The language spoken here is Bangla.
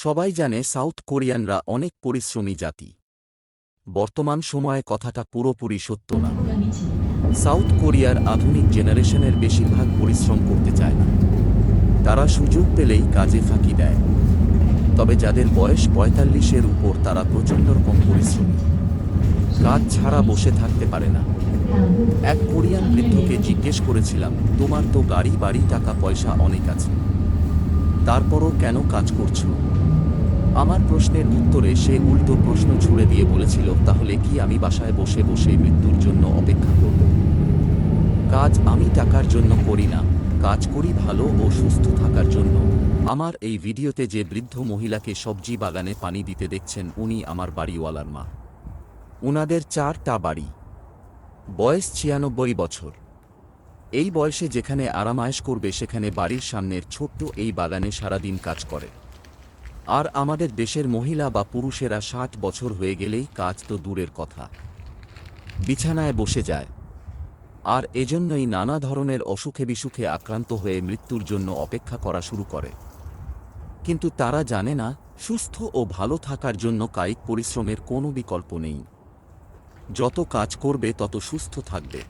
সবাই জানে সাউথ কোরিয়ানরা অনেক পরিশ্রমী জাতি। বর্তমান সময়ে কথাটা পুরোপুরি সত্য না। সাউথ কোরিয়ার আধুনিক জেনারেশনের বেশিরভাগ পরিশ্রম করতে চায় না। তারা সুযোগ পেলেই কাজে ফাঁকি দেয়। তবে যাদের বয়স ৪৫-এর উপর তারা প্রচণ্ড রকম পরিশ্রমী। কাজ ছাড়া বসে থাকতে পারে না। এক কোরিয়ান বৃদ্ধকে জিজ্ঞেস করেছিলাম, তোমার তো গাড়ি বাড়ি টাকা পয়সা অনেক আছে, তারপরও কেন কাজ করছো? আমার প্রশ্নের উত্তরে সে উল্টো প্রশ্ন ছুড়ে দিয়ে বলেছিল, তাহলে কি আমি বাসায় বসে বসে মৃত্যুর জন্য অপেক্ষা করব? কাজ আমি টাকার জন্য করি না, কাজ করি ভালো ও সুস্থ থাকার জন্য। আমার এই ভিডিওতে যে বৃদ্ধ মহিলাকে সবজি বাগানে পানি দিতে দেখছেন, উনি আমার বাড়িওয়ালার মা। উনাদের ৪টা বাড়ি, বয়স ৯৬ বছর। এই বয়সে যেখানে আরামায়েশ করবে সেখানে বাড়ির সামনের ছোট্ট এই বাগানে সারাদিন কাজ করে। আর আমাদের দেশের মহিলা বা পুরুষেরা ৬০ বছর হয়ে গেলেই কাজ তো দূরের কথা, বিছানায় বসে যায়। আর এজন্যই নানা ধরনের অসুখে বিসুখে আক্রান্ত হয়ে মৃত্যুর জন্য অপেক্ষা করা শুরু করে। কিন্তু তারা জানে না, সুস্থ ও ভালো থাকার জন্য কায়িক পরিশ্রমের কোনো বিকল্প নেই। যত কাজ করবে তত সুস্থ থাকবে।